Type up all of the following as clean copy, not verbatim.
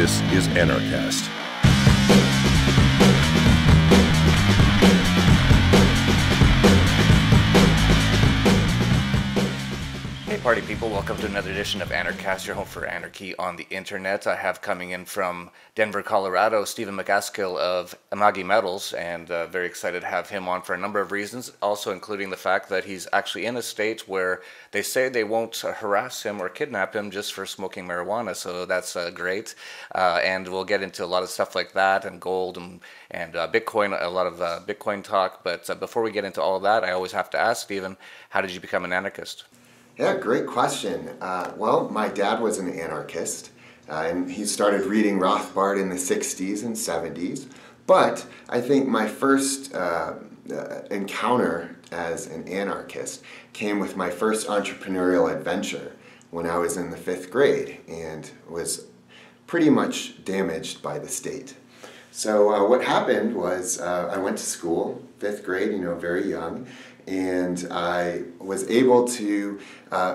This is Anarchast. Hey party people, welcome to another edition of Anarchast, your home for anarchy on the internet. I have coming in from Denver, Colorado, Stephen Macasgill of Amagi Metals, and very excited to have him on for a number of reasons, also including the fact that he's actually in a state where they say they won't harass him or kidnap him just for smoking marijuana, so that's great. And we'll get into a lot of stuff like that, and gold and Bitcoin, a lot of Bitcoin talk. But before we get into all of that, I always have to ask, Stephen, how did you become an anarchist? Yeah, great question. Well, my dad was an anarchist, and he started reading Rothbard in the 60s and 70s. But I think my first encounter as an anarchist came with my first entrepreneurial adventure when I was in the 5th grade and was pretty much damaged by the state. So what happened was I went to school, 5th grade, very young, and I was able to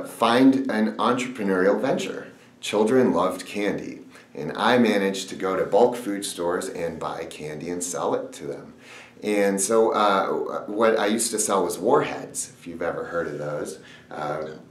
find an entrepreneurial venture. Children loved candy, and I managed to go to bulk food stores and buy candy and sell it to them. And so what I used to sell was warheads, if you've ever heard of those.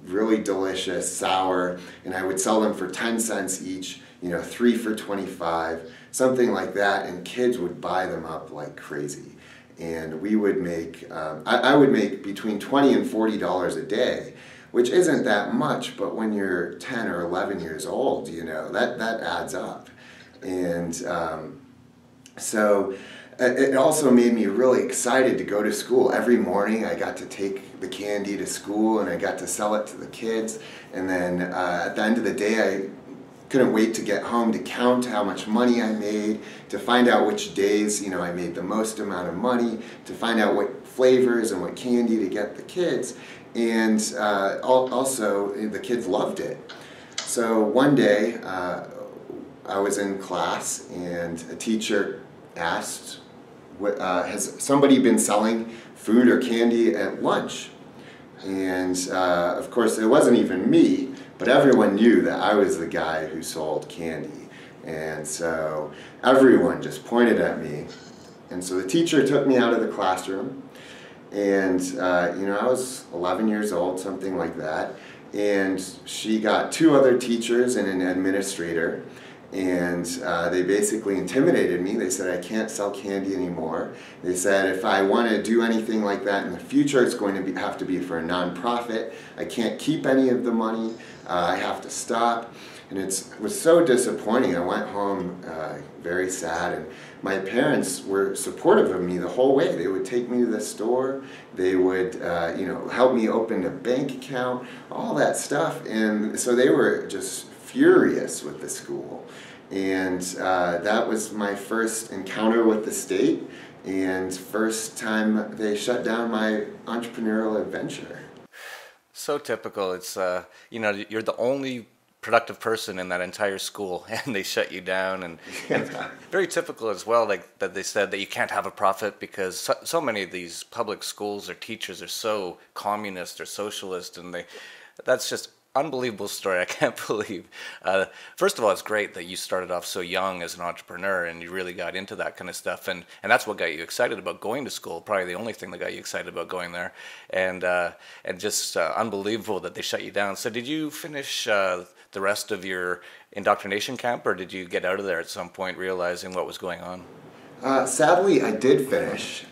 Really delicious, sour, and I would sell them for 10 cents each, 3 for 25, something like that, and kids would buy them up like crazy. And we would make, I would make between $20 and $40 a day, which isn't that much, but when you're 10 or 11 years old, that adds up. And so it also made me really excited to go to school. Every morning I got to take the candy to school and I got to sell it to the kids. And then at the end of the day, I couldn't wait to get home to count how much money I made, to find out which days I made the most amount of money, to find out what flavors and what candy to get the kids. And also the kids loved it. So one day I was in class and a teacher asked, has somebody been selling food or candy at lunch? And of course it wasn't even me, but everyone knew that I was the guy who sold candy. And so everyone just pointed at me. And so the teacher took me out of the classroom. And, I was 11 years old, something like that. And she got 2 other teachers and an administrator. And they basically intimidated me. They said I can't sell candy anymore. They said if I want to do anything like that in the future, it's going to have to be for a nonprofit. I can't keep any of the money. I have to stop. And it was so disappointing. I went home very sad, and my parents were supportive of me the whole way. They would take me to the store. They would, help me open a bank account, all that stuff. And so they were just furious with the school. And that was my first encounter with the state and first time they shut down my entrepreneurial adventure. So typical. It's, you're the only productive person in that entire school and they shut you down, and very typical as well, like that they said that you can't have a profit because so many of these public schools or teachers are so communist or socialist, and that's just unbelievable story. I can't believe. First of all, it's great that you started off so young as an entrepreneur and you really got into that kind of stuff, and that's what got you excited about going to school. Probably the only thing that got you excited about going there, and just unbelievable that they shut you down. So did you finish the rest of your indoctrination camp, or did you get out of there at some point realizing what was going on? Sadly, I did finish,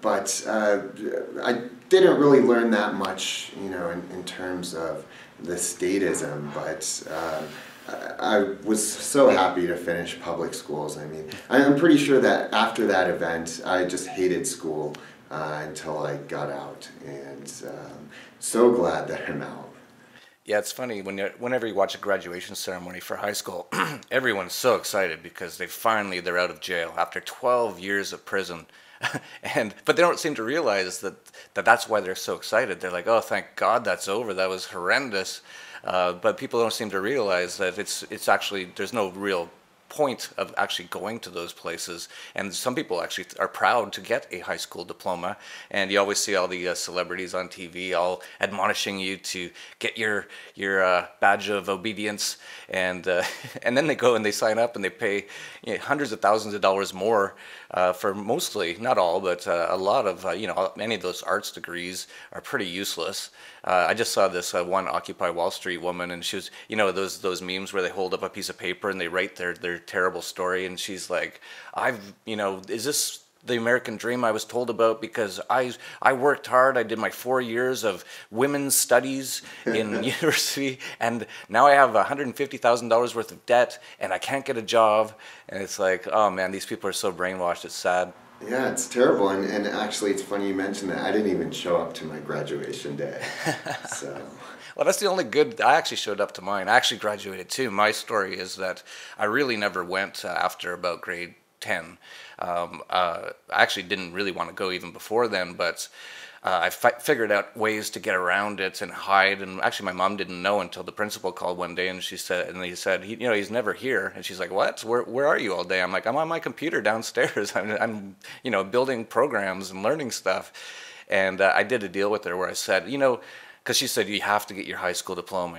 but I didn't really learn that much, in terms of the statism, but I was so happy to finish public schools. I mean, I'm pretty sure that after that event, I just hated school until I got out, and so glad that I'm out. Yeah, it's funny, whenever you watch a graduation ceremony for high school, everyone's so excited because they're out of jail after 12 years of prison. But they don't seem to realize that's why they're so excited. They're like, oh, thank God that's over. That was horrendous. But people don't seem to realize that it's actually, there's no real point of actually going to those places. And some people actually are proud to get a high school diploma. And you always see all the celebrities on TV all admonishing you to get your badge of obedience. And and then they go and they sign up and they pay hundreds of thousands of dollars more for mostly, not all, but a lot of, many of those arts degrees are pretty useless. I just saw this one Occupy Wall Street woman, and she was, those memes where they hold up a piece of paper and they write their terrible story, and she's like, is this the American dream I was told about? Because I worked hard. I did my 4 years of women's studies in university, and now I have $150,000 worth of debt, and I can't get a job. And it's like, oh man, these people are so brainwashed. It's sad. Yeah, it's terrible, and actually it's funny you mentioned that. I didn't even show up to my graduation day, so... Well, that's the only good. I actually showed up to mine. I actually graduated too. My story is that I really never went after about grade 10. I actually didn't really want to go even before then, but I figured out ways to get around it and hide. And actually, my mom didn't know until the principal called one day, and he said, he's never here. And she's like, what? Where are you all day? I'm like, I'm on my computer downstairs. I'm building programs and learning stuff. And I did a deal with her where I said, because she said you have to get your high school diploma,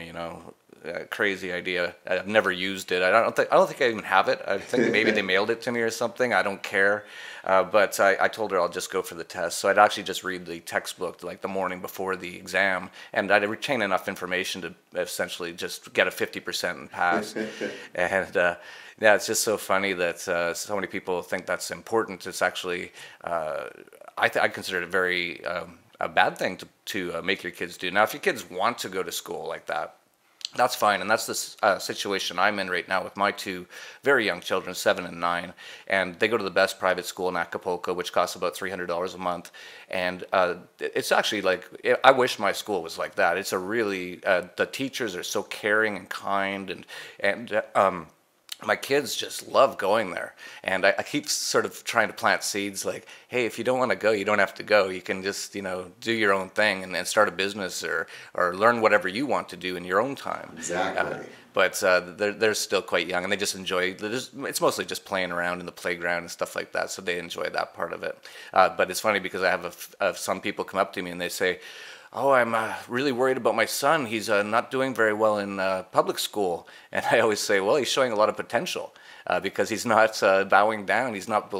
crazy idea. I've never used it. I don't think I even have it. I think maybe they mailed it to me or something. I don't care. But I told her I'll just go for the test. So I'd actually just read the textbook like the morning before the exam, and I'd retain enough information to essentially just get a 50% and pass. And yeah, it's just so funny that so many people think that's important. It's actually, I consider it very a bad thing to make your kids do. Now, if your kids want to go to school like that, that's fine, and that's the situation I'm in right now with my two very young children, 7 and 9, and they go to the best private school in Acapulco, which costs about $300 a month, and it's actually like, I wish my school was like that. It's a really, the teachers are so caring and kind, and my kids just love going there, and I keep sort of trying to plant seeds like, hey, if you don't want to go, you don't have to go. You can just, do your own thing and start a business or learn whatever you want to do in your own time. Exactly. But they're still quite young, and they just enjoy, it's mostly just playing around in the playground and stuff like that, so they enjoy that part of it. But it's funny because I have some people come up to me and they say, oh, I'm really worried about my son. He's not doing very well in public school. And I always say, well, he's showing a lot of potential because he's not bowing down. He's not,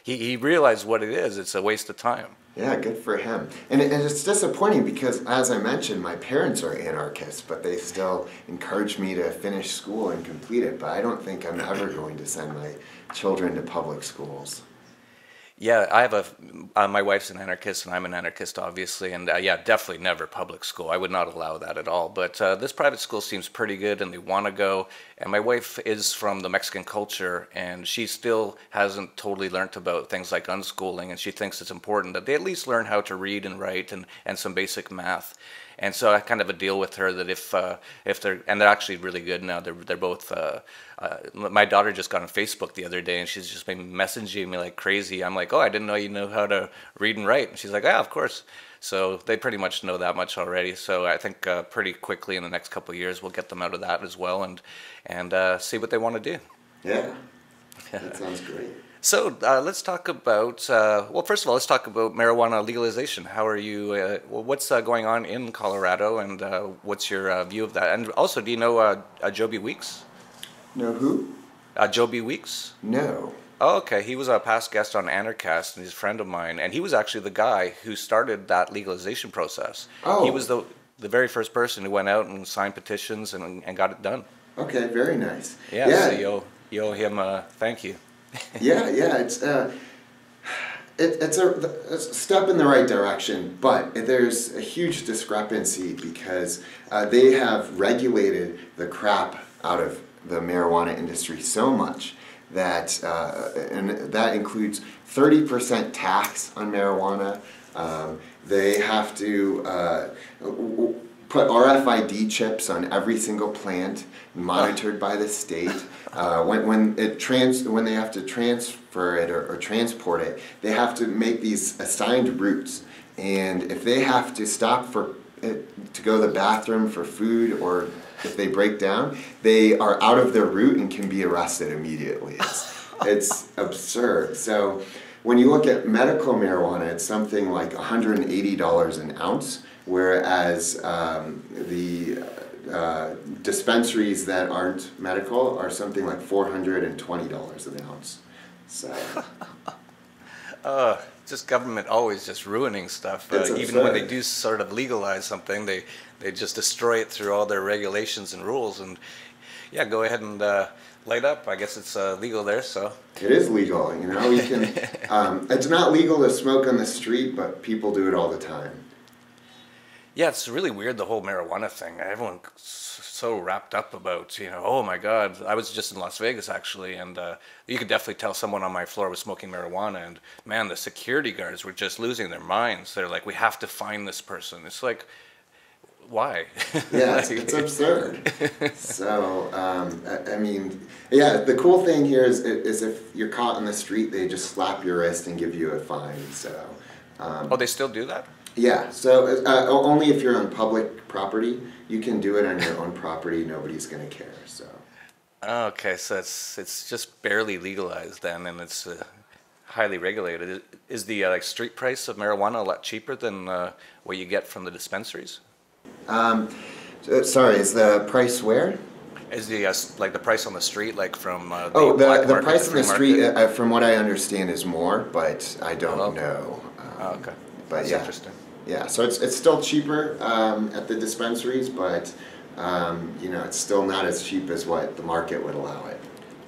he realized what it is. It's a waste of time. Yeah, good for him. And it's disappointing because, as I mentioned, my parents are anarchists, but they still encourage me to finish school and complete it. But I don't think I'm ever going to send my children to public schools. Yeah, I have my wife's an anarchist and I'm an anarchist, obviously, and yeah, definitely never public school. I would not allow that at all. But this private school seems pretty good and they want to go. And my wife is from the Mexican culture and she still hasn't totally learnt about things like unschooling, and she thinks it's important that they at least learn how to read and write and some basic math. And so I kind of a deal with her that if they're, and they're actually really good now. They're both. My daughter just got on Facebook the other day, and she's just been messaging me like crazy. I'm like, oh, I didn't know you know how to read and write. And she's like, yeah, of course. So they pretty much know that much already. So I think pretty quickly in the next couple of years we'll get them out of that as well and see what they want to do. Yeah, that sounds great. So let's talk about, well, first of all, let's talk about marijuana legalization. How are you, what's going on in Colorado, and what's your view of that? And also, do you know Joby Weeks? Know who? Joby Weeks? No. Oh, okay. He was a past guest on Anarchast, and he's a friend of mine, and he was actually the guy who started that legalization process. Oh. He was the very first person who went out and signed petitions and got it done. Okay, very nice. Yeah. So you owe him a thank you. Yeah, it's a step in the right direction, but there's a huge discrepancy because they have regulated the crap out of the marijuana industry so much that, and that includes 30% tax on marijuana. They have to put RFID chips on every single plant, monitored by the state. When they have to transfer it or transport it, they have to make these assigned routes. And if they have to stop to go to the bathroom, for food, or if they break down, they are out of their route and can be arrested immediately. It's absurd. So when you look at medical marijuana, it's something like $180 an ounce, whereas the dispensaries that aren't medical are something like $420 an ounce. So just government always just ruining stuff. Even when they do sort of legalize something, they just destroy it through all their regulations and rules. And yeah, go ahead and light up. I guess it's legal there, so. It is legal, you know. You can. It's not legal to smoke on the street, but people do it all the time. Yeah, it's really weird, the whole marijuana thing. Everyone's so wrapped up about, you know, oh my God. I was just in Las Vegas, actually, and you could definitely tell someone on my floor was smoking marijuana, and man, the security guards were just losing their minds. They're like, we have to find this person. It's like, why? Yeah, it's absurd. So, I mean, yeah, the cool thing here is if you're caught in the street, they just slap your wrist and give you a fine, so. Oh, they still do that? Yeah, so only if you're on public property. You can do it on your own property, nobody's going to care, so. Okay, so it's just barely legalized then, and it's highly regulated. Is the like street price of marijuana a lot cheaper than what you get from the dispensaries? Sorry, is the price where? Is the like the price on the street, like from the price on the street, from what I understand, is more, but I don't know. Okay, but that's yeah, interesting. Yeah, so it's still cheaper at the dispensaries, but you know, it's still not as cheap as what the market would allow it.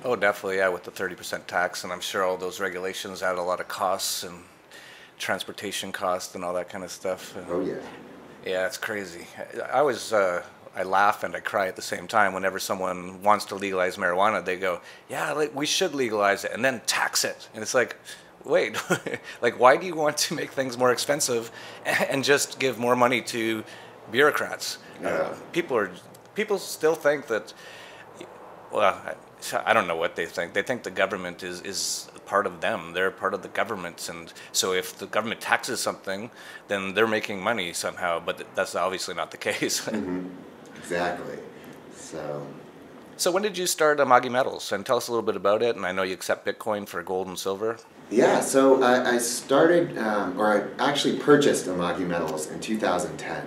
Oh, definitely, yeah, with the 30% tax, and I'm sure all those regulations add a lot of costs and transportation costs and all that kind of stuff. Oh yeah. Yeah, it's crazy. I always I laugh and I cry at the same time whenever someone wants to legalize marijuana. They go, yeah, like, we should legalize it and then tax it. And it's like, wait, like, why do you want to make things more expensive and just give more money to bureaucrats? Yeah. People still think that, well, I don't know what they think. They think the government is part of them. They're part of the government, and so if the government taxes something, then they're making money somehow, but that's obviously not the case. Mm-hmm. Exactly. So when did you start Amagi Metals? And tell us a little bit about it, and I know you accept Bitcoin for gold and silver. Yeah, so I started, or I actually purchased Amagi Metals in 2010.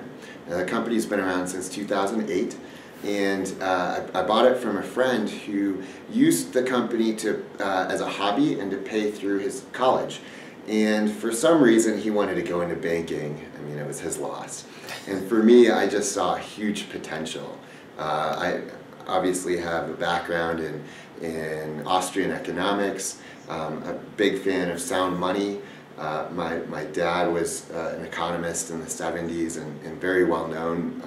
The company's been around since 2008. And I bought it from a friend who used the company to as a hobby and to pay through his college. And for some reason, he wanted to go into banking. I mean, it was his loss. And for me, I just saw huge potential. I obviously have a background in Austrian economics. A big fan of sound money. My dad was an economist in the 70s and very well known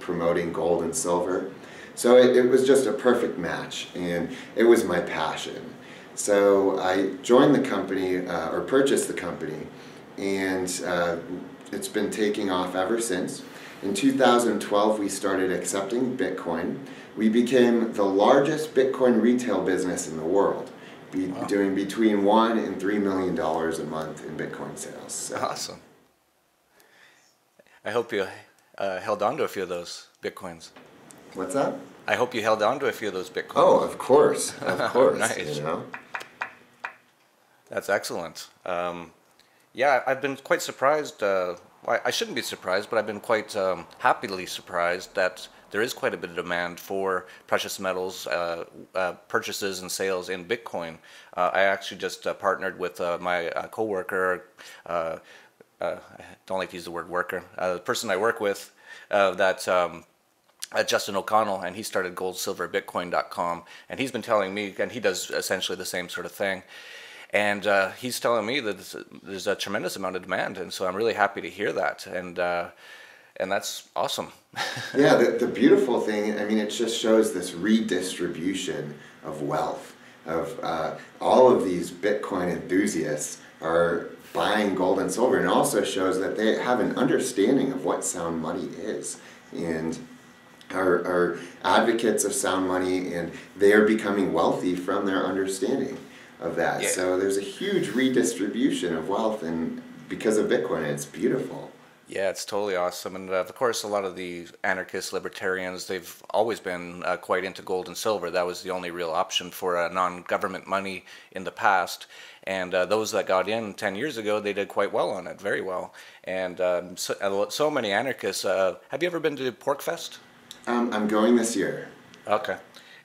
promoting gold and silver. So it was just a perfect match, and it was my passion. So I joined the company, or purchased the company, and it's been taking off ever since. In 2012, we started accepting Bitcoin. We became the largest Bitcoin retail business in the world, doing between $1 and $3 million a month in Bitcoin sales. So. Awesome. I hope you held on to a few of those Bitcoins. What's that? I hope you held on to a few of those Bitcoins. Oh, of course. Nice. You know? That's excellent. Yeah, I've been quite surprised. I shouldn't be surprised, but I've been quite happily surprised that there is quite a bit of demand for precious metals purchases and sales in Bitcoin. I actually just partnered with my coworker. I don't like to use the word worker. The person I work with, Justin O'Connell, and he started goldsilverbitcoin.com, and he's been telling me, and he does essentially the same sort of thing, and he's telling me that there's a tremendous amount of demand, and so I'm really happy to hear that, and that's awesome. Yeah, the beautiful thing, I mean, it just shows this redistribution of wealth, of all of these Bitcoin enthusiasts are buying gold and silver, and it also shows that they have an understanding of what sound money is, and are advocates of sound money, and they are becoming wealthy from their understanding of that. Yeah. So there's a huge redistribution of wealth, and because of Bitcoin, it's beautiful. Yeah, it's totally awesome. And of course, a lot of the anarchist libertarians, they've always been quite into gold and silver. That was the only real option for non-government money in the past. And those that got in 10 years ago, they did quite well on it, very well. And so many anarchists. Have you ever been to Porkfest? I'm going this year. Okay.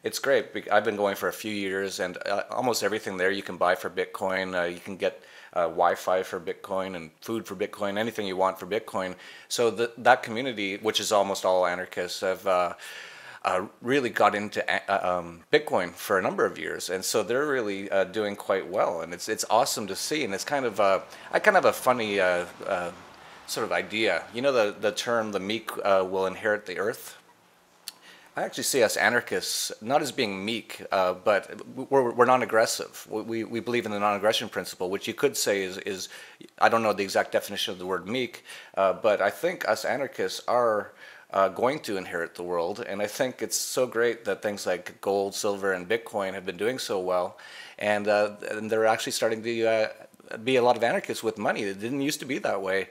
It's great. I've been going for a few years, and almost everything there you can buy for Bitcoin. You can get Wi-Fi for Bitcoin and food for Bitcoin, anything you want for Bitcoin. So that community, which is almost all anarchists, have really got into Bitcoin for a number of years, and so they're really doing quite well. And it's awesome to see. And it's kind of I kind of have a funny sort of idea. You know the term "the meek will inherit the earth." I actually see us anarchists not as being meek, but we're non-aggressive. We believe in the non-aggression principle, which you could say is I don't know the exact definition of the word meek, but I think us anarchists are going to inherit the world, and I think it's so great that things like gold, silver, and Bitcoin have been doing so well, and they're actually starting to be a lot of anarchists with money. It didn't used to be that way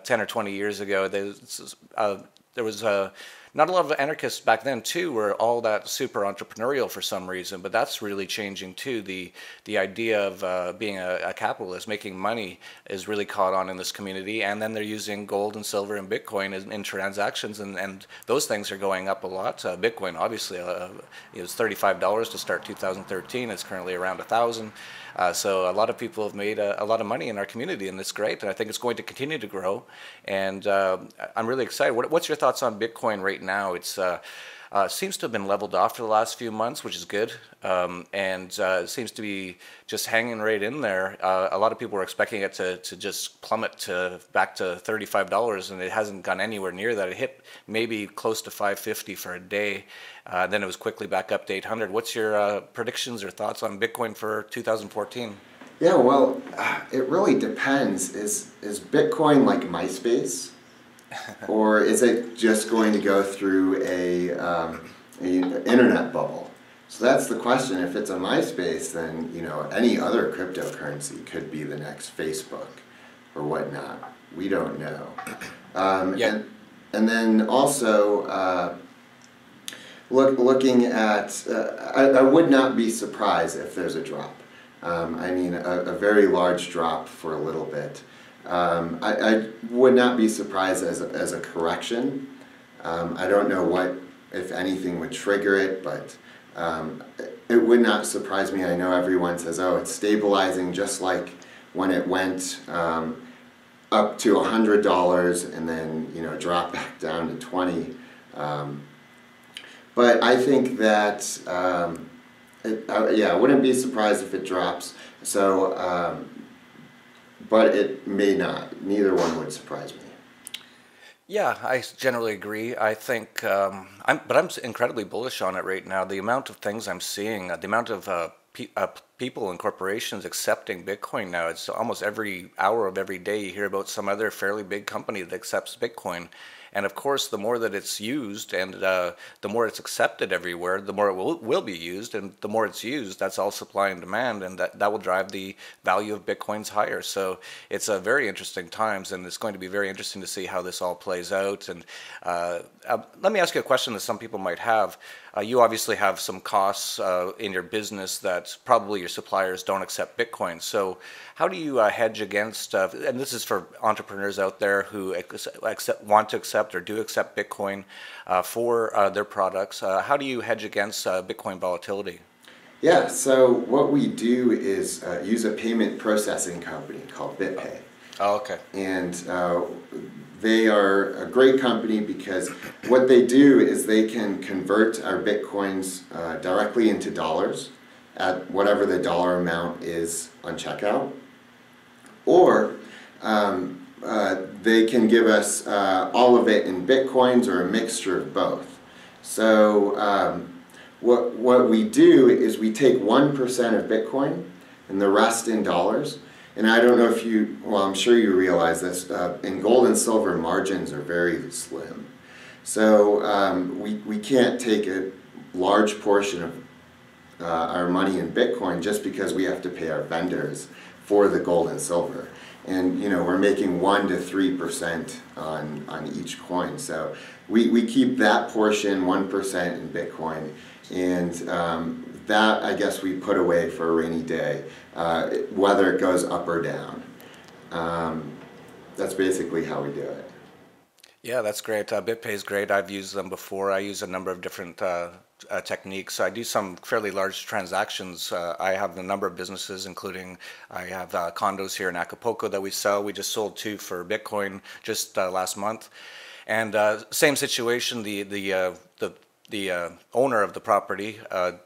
10 or 20 years ago. There was not a lot of anarchists back then too were all that super entrepreneurial for some reason, but that's really changing too. The idea of being a capitalist, making money, is really caught on in this community, and then they're using gold and silver and Bitcoin in transactions, and those things are going up a lot. Bitcoin, obviously, it was $35 to start 2013. It's currently around 1,000. So a lot of people have made a lot of money in our community, and it's great. And I think it's going to continue to grow. And I'm really excited. What's your thoughts on Bitcoin right now? It's seems to have been leveled off for the last few months, which is good, and it seems to be just hanging right in there. A lot of people were expecting it to just plummet back to $35, and it hasn't gone anywhere near that. It hit maybe close to $550 for a day, then it was quickly back up to 800. What's your predictions or thoughts on Bitcoin for 2014? Yeah, well, it really depends. Is Bitcoin like MySpace? Or is it just going to go through a internet bubble? So that's the question. If it's a MySpace, then any other cryptocurrency could be the next Facebook or whatnot. We don't know. And then also looking at, I would not be surprised if there's a drop. I mean, a very large drop for a little bit. I would not be surprised as a correction. I don't know what, if anything, would trigger it, but it would not surprise me. I know everyone says, oh, it's stabilizing, just like when it went up to $100 and then drop back down to 20. But I think that yeah, I wouldn't be surprised if it drops. So. But it may not. Neither one would surprise me. Yeah, I generally agree. I think, I'm incredibly bullish on it right now. The amount of things I'm seeing, the amount of people and corporations accepting Bitcoin now, it's almost every hour of every day you hear about some other fairly big company that accepts Bitcoin. And of course, the more that it's used and the more it's accepted everywhere, the more it will be used. And the more it's used, that's all supply and demand. And that will drive the value of Bitcoins higher. So it's a very interesting times. And it's going to be very interesting to see how this all plays out. And let me ask you a question that some people might have. You obviously have some costs in your business that probably your suppliers don't accept Bitcoin. So how do you hedge against, and this is for entrepreneurs out there who want to accept or do accept Bitcoin for their products, how do you hedge against Bitcoin volatility? Yeah, so what we do is use a payment processing company called BitPay. Oh, okay. And they are a great company because what they do is they can convert our Bitcoins directly into dollars at whatever the dollar amount is on checkout. Or they can give us all of it in Bitcoins or a mixture of both. So what we do is we take 1% of Bitcoin and the rest in dollars. And I don't know if you, well, I'm sure you realize this, in gold and silver margins are very slim. So we can't take a large portion of our money in Bitcoin just because we have to pay our vendors for the gold and silver. and we're making 1 to 3% on each coin. So we keep that portion 1% in Bitcoin, and that I guess we put away for a rainy day, whether it goes up or down. That's basically how we do it. Yeah, that's great. BitPay is great. I've used them before. I use a number of different techniques. I do some fairly large transactions. I have a number of businesses, including I have condos here in Acapulco that we sell. We just sold 2 for Bitcoin just last month. And same situation, the owner of the property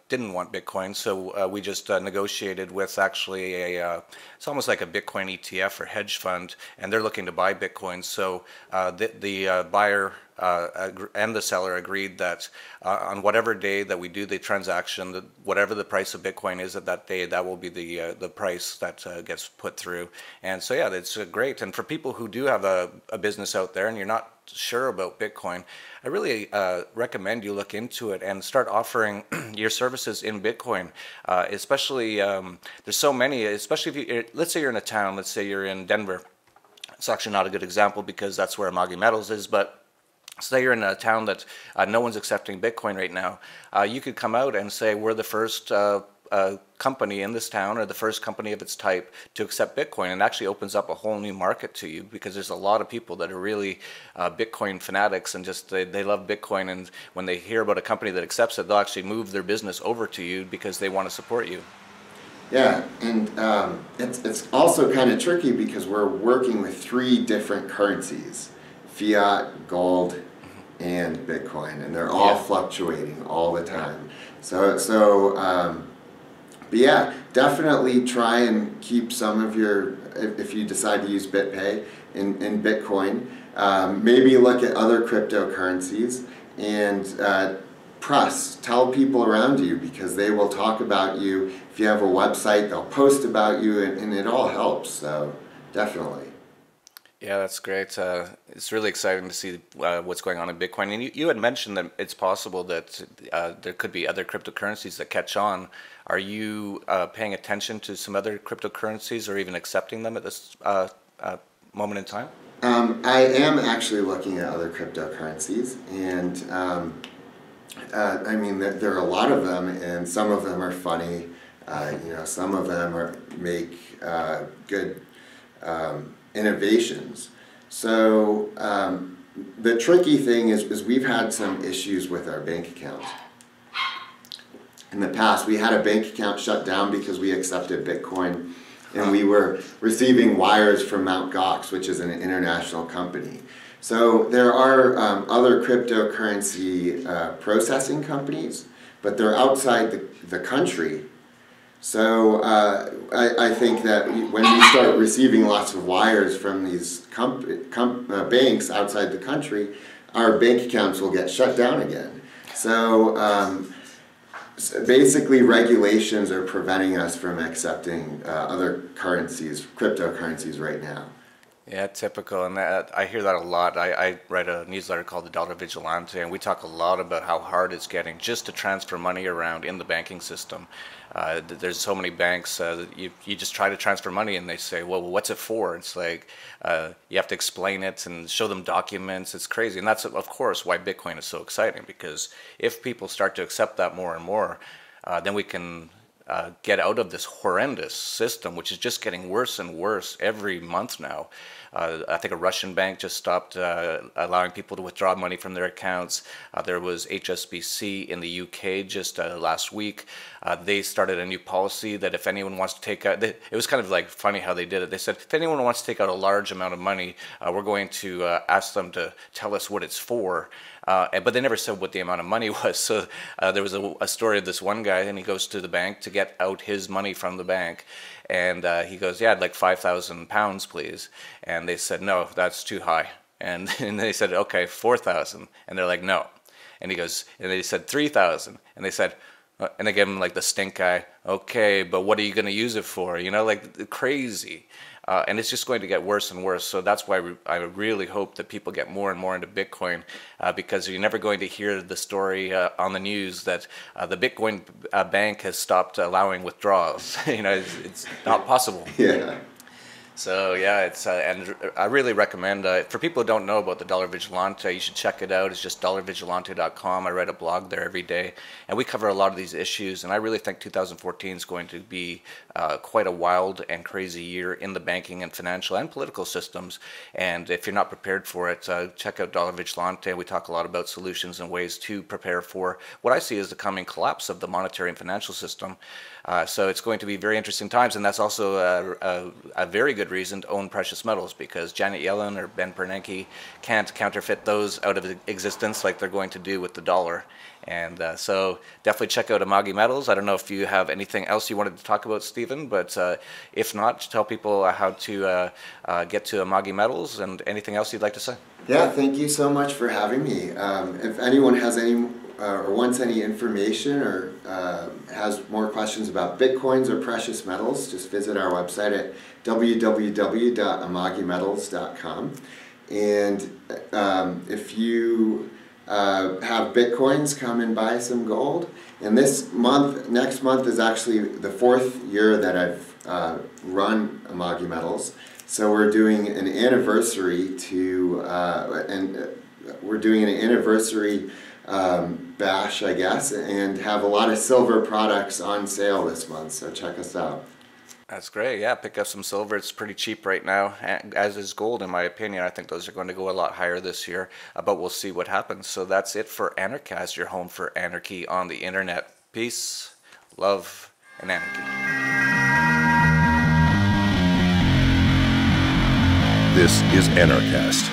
didn't want Bitcoin, so we just negotiated with actually it's almost like a Bitcoin ETF or hedge fund, and they're looking to buy Bitcoin. So the buyer and the seller agreed that on whatever day that we do the transaction, that whatever the price of Bitcoin is at that day, that will be the price that gets put through. And so yeah, it's great. And for people who do have a business out there and you're not sure about Bitcoin, I really recommend you look into it and start offering your services in Bitcoin. Especially, there's so many, especially if you, let's say you're in a town, let's say you're in Denver. It's actually not a good example because that's where Amagi Metals is, but say you're in a town that no one's accepting Bitcoin right now. You could come out and say, we're the first company in this town, or the first company of its type to accept Bitcoin, and actually opens up a whole new market to you, because there's a lot of people that are really Bitcoin fanatics, and just they love Bitcoin, and when they hear about a company that accepts it, they'll actually move their business over to you because they want to support you. Yeah, and it's also kind of tricky because we're working with 3 different currencies: fiat, gold, and Bitcoin, and they're all fluctuating all the time. But yeah, definitely try and keep some of your, if you decide to use BitPay, in Bitcoin. Maybe look at other cryptocurrencies and tell people around you, because they will talk about you. If you have a website, they'll post about you, and it all helps, so definitely. Yeah, that's great. It's really exciting to see what's going on in Bitcoin. And you had mentioned that it's possible that there could be other cryptocurrencies that catch on. Are you paying attention to some other cryptocurrencies, or even accepting them at this moment in time? I am actually looking at other cryptocurrencies, and I mean, there are a lot of them, and some of them are funny. Some of them make good innovations. So the tricky thing is we've had some issues with our bank accounts. In the past, we had a bank account shut down because we accepted Bitcoin, and we were receiving wires from Mt. Gox, which is an international company. So there are other cryptocurrency processing companies, but they're outside the country. So I think that when we start receiving lots of wires from these banks outside the country, our bank accounts will get shut down again. So basically, regulations are preventing us from accepting other currencies, cryptocurrencies right now. Yeah, typical, and I hear that a lot. I write a newsletter called The Dollar Vigilante, and we talk a lot about how hard it's getting just to transfer money around in the banking system. There's so many banks, you just try to transfer money and they say, well, what's it for? It's like, you have to explain it and show them documents. It's crazy, and that's, of course, why Bitcoin is so exciting, because if people start to accept that more and more, then we can get out of this horrendous system, which is just getting worse and worse every month now. I think a Russian bank just stopped allowing people to withdraw money from their accounts. There was HSBC in the UK just last week. They started a new policy that if anyone wants to take out, it was kind of like funny how they did it. They said, if anyone wants to take out a large amount of money, we're going to ask them to tell us what it's for. But they never said what the amount of money was. So there was a story of this one guy, and he goes to the bank to get out his money from the bank. And he goes, yeah, I'd like £5,000, please. And they said, no, that's too high. And they said, okay, 4,000. And they're like, no. And he goes, and they said 3,000. And they said, and they gave him like the stink eye. Okay, but what are you going to use it for? You know, like crazy. And it's just going to get worse and worse. So that's why I really hope that people get more and more into Bitcoin, because you're never going to hear the story on the news that the Bitcoin bank has stopped allowing withdrawals. You know, it's not possible. Yeah. So yeah, it's and I really recommend for people who don't know about the Dollar Vigilante, you should check it out. It's just dollarvigilante.com. I write a blog there every day, and we cover a lot of these issues. And I really think 2014 is going to be quite a wild and crazy year in the banking and financial and political systems. And if you're not prepared for it, check out Dollar Vigilante. We talk a lot about solutions and ways to prepare for what I see as the coming collapse of the monetary and financial system. So it's going to be very interesting times, and that's also a very good reason to own precious metals, because Janet Yellen or Ben Bernanke can't counterfeit those out of existence like they're going to do with the dollar. And so definitely check out Amagi Metals. I don't know if you have anything else you wanted to talk about, Stephen, but if not, tell people how to get to Amagi Metals and anything else you'd like to say. Yeah, thank you so much for having me. If anyone has any or wants any information or has more questions about Bitcoins or precious metals, just visit our website at www.amagimetals.com. And if you have Bitcoins, come and buy some gold. And next month is actually the 4th year that I've run Amagi Metals. So we're doing an anniversary bash, I guess, and have a lot of silver products on sale this month, so check us out. That's great. Yeah, pick up some silver. It's pretty cheap right now, as is gold, in my opinion. I think those are going to go a lot higher this year, but we'll see what happens. So that's it for Anarchast, your home for anarchy on the internet. Peace, love, and anarchy. This is Anarchast.